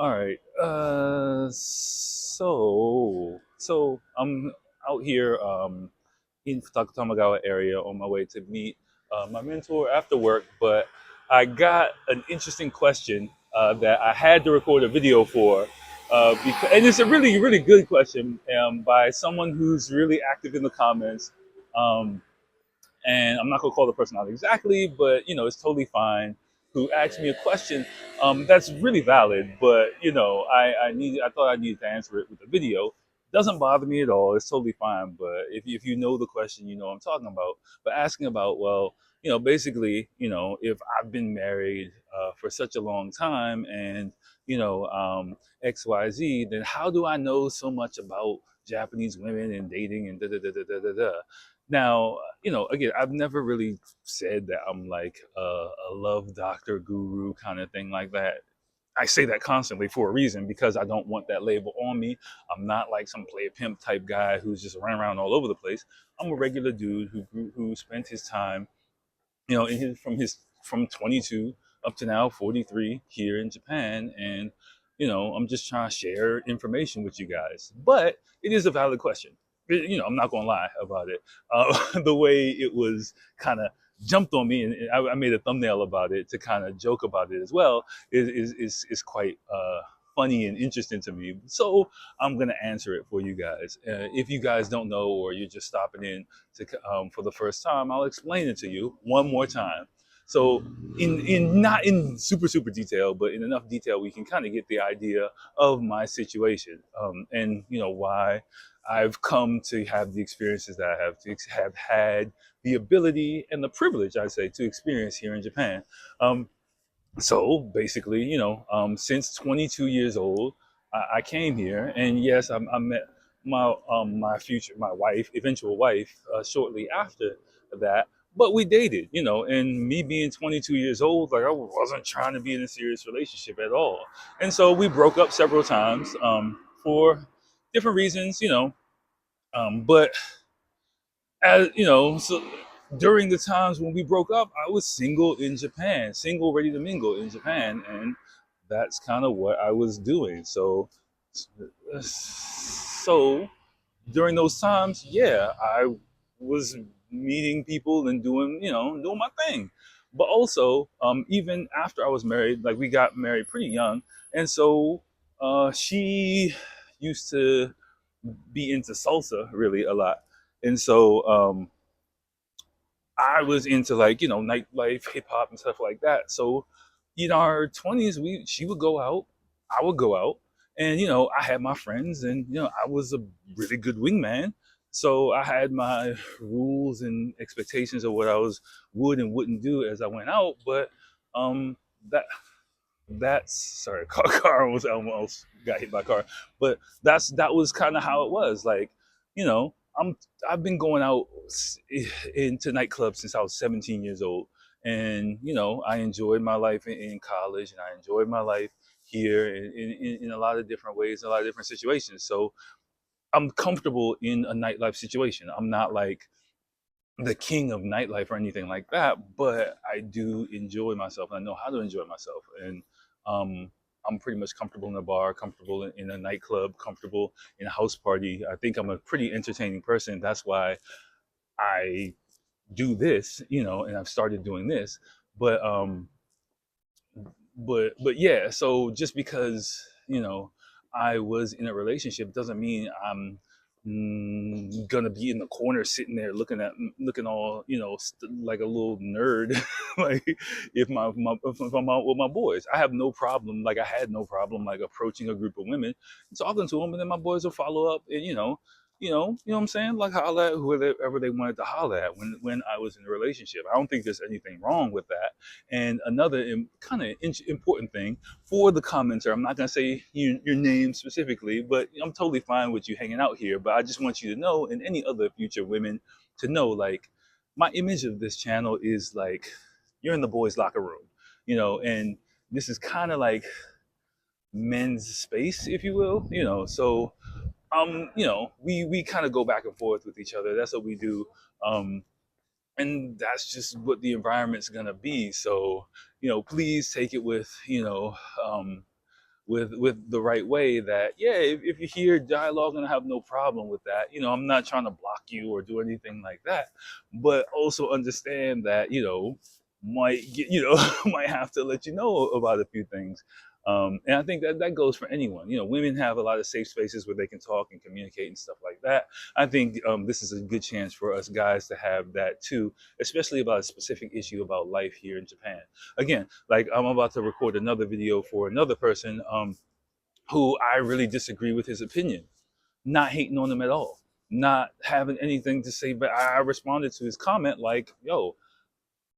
All right. So I'm out here in Tamagawa area on my way to meet my mentor after work, but I got an interesting question that I had to record a video for, and it's a really, really good question by someone who's really active in the comments. Um, and I'm not gonna call the person out exactly, but it's totally fine. Who asked me a question that's really valid, but I thought I needed to answer it with a video. Doesn't bother me at all. It's totally fine. But if you know the question, you know what I'm talking about. But asking about, well, basically, if I've been married for such a long time and XYZ, then how do I know so much about Japanese women and dating and da da da da da da da? Now, again, I've never really said that I'm like a love doctor guru kind of thing like that. I say that constantly for a reason because I don't want that label on me. I'm not like some play pimp type guy who's just running around all over the place. I'm a regular dude who spent his time, from 22 up to now 43 here in Japan, and I'm just trying to share information with you guys. But it is a valid question. I'm not gonna lie about it. The way it was kind of jumped on me, and I made a thumbnail about it to kind of joke about it as well. Is quite funny and interesting to me. So I'm gonna answer it for you guys. If you guys don't know, or you're just stopping in for the first time, I'll explain it to you one more time. So, in not in super detail, but in enough detail, we can kind of get the idea of my situation, and why I've come to have the experiences that I have had the ability and the privilege, I say, to experience here in Japan. Um, so basically, since 22 years old, I came here, and yes, I met my wife, eventual wife, shortly after that. But we dated, and me being 22 years old, like I wasn't trying to be in a serious relationship at all, and so we broke up several times for different reasons, but as so during the times when we broke up, I was single in Japan, single, ready to mingle in Japan, and that's kind of what I was doing. So during those times, yeah, I was meeting people and doing my thing. But also, even after I was married, like we got married pretty young, and so she used to be into salsa really a lot, and so I was into like nightlife, hip hop, and stuff like that. So in our 20s, we she would go out, I would go out, and I had my friends, and I was a really good wingman. So I had my rules and expectations of what I would and wouldn't do as I went out. But um, that that's sorry, car was almost got hit by a car, but that was kind of how it was. Like, you know, I'm I've been going out into nightclubs since I was 17 years old, and I enjoyed my life in college, and I enjoyed my life here in a lot of different ways, in a lot of different situations. So I'm comfortable in a nightlife situation. I'm not like the king of nightlife or anything like that, but I do enjoy myself, and I know how to enjoy myself. And um, I'm pretty much comfortable in a bar, comfortable in a nightclub, comfortable in a house party. I think I'm a pretty entertaining person. That's why I do this, and I've started doing this. But but yeah. So just because I was in a relationship doesn't mean I'm gonna be in the corner sitting there looking all like a little nerd. Like if I'm out with my boys, I have no problem, like I had no problem like approaching a group of women and talking to them, and then my boys will follow up, and what I'm saying, like holler at whoever they wanted to holler at when I was in a relationship. I don't think there's anything wrong with that. And another kind of important thing for the commenter, I'm not going to say your name specifically, but I'm totally fine with you hanging out here. But I just want you to know, and any other future women to know, like, my image of this channel is like you're in the boys' locker room, and this is kind of like men's space, if you will, So, we kind of go back and forth with each other. That's what we do. Um, and that's just what the environment's gonna be. So, please take it with, um, with the right way, that yeah, if you hear dialogue, and I have no problem with that. I'm not trying to block you or do anything like that, but also understand that might get might have to let you know about a few things. And I think that that goes for anyone. Women have a lot of safe spaces where they can talk and communicate and stuff like that. I think this is a good chance for us guys to have that too, especially about a specific issue about life here in Japan. Again, like I'm about to record another video for another person who I really disagree with his opinion. Not hating on him at all, not having anything to say, but I responded to his comment like, "Yo,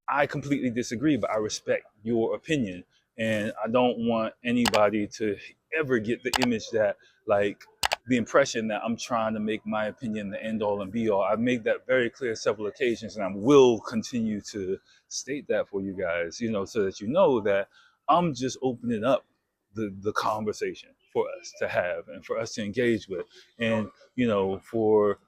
I completely disagree, but I respect your opinion, and I don't want anybody to ever get the image that, like, the impression that I'm trying to make my opinion the end all and be all." I've made that very clear several occasions, and I will continue to state that for you guys, so that you know that I'm just opening up the conversation for us to have and for us to engage with. And, for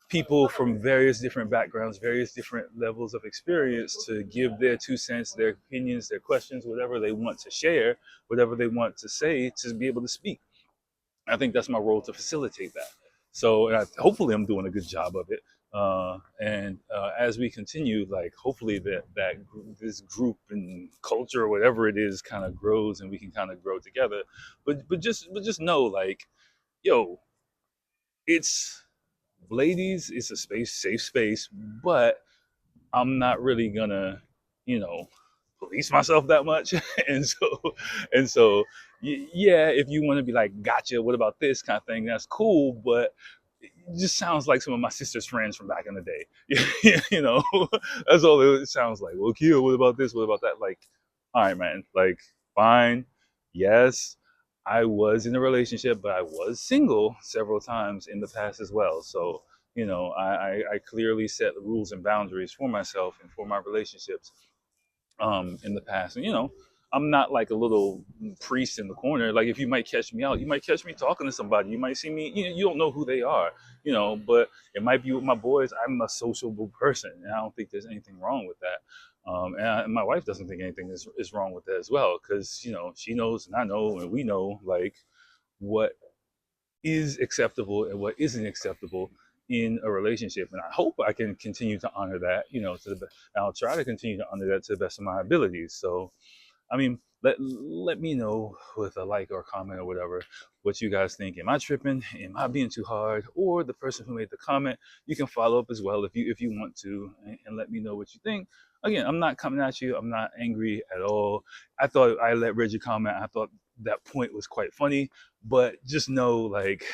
people from various different backgrounds, various different levels of experience to give their 2 cents, their opinions, their questions, whatever they want to share, whatever they want to say, to be able to speak. I think that's my role, to facilitate that. So hopefully I'm doing a good job of it. And as we continue, like, hopefully this group and culture or whatever it is kind of grows, and we can kind of grow together. But just know, like, yo, it's ladies, it's a safe space, but I'm not really gonna, you know, police myself that much. And so, yeah, if you want to be like, gotcha, what about this kind of thing, that's cool, but it just sounds like some of my sister's friends from back in the day. That's all it sounds like. Well, Kia, what about this? What about that? Like, all right, man, like, fine, yes, I was in a relationship, but I was single several times in the past as well. So, I clearly set rules and boundaries for myself and for my relationships in the past. And, I'm not like a little priest in the corner. Like, if you might catch me out, you might catch me talking to somebody. You might see me, you don't know who they are, but it might be with my boys. I'm a sociable person, and I don't think there's anything wrong with that. And my wife doesn't think anything is wrong with that as well, because, she knows and I know and we know, like, what is acceptable and what isn't acceptable in a relationship. And I hope I can continue to honor that, I'll try to continue to honor that to the best of my abilities. So, I mean, let me know with a like or comment or whatever what you guys think. Am I tripping? Am I being too hard? Or the person who made the comment, you can follow up as well if you want to, and let me know what you think. Again, I'm not coming at you. I'm not angry at all. I thought I let Reggie comment. I thought that point was quite funny, but just know, like,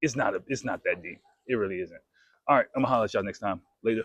it's not that deep. It really isn't. All right, I'm gonna holler at y'all next time. Later.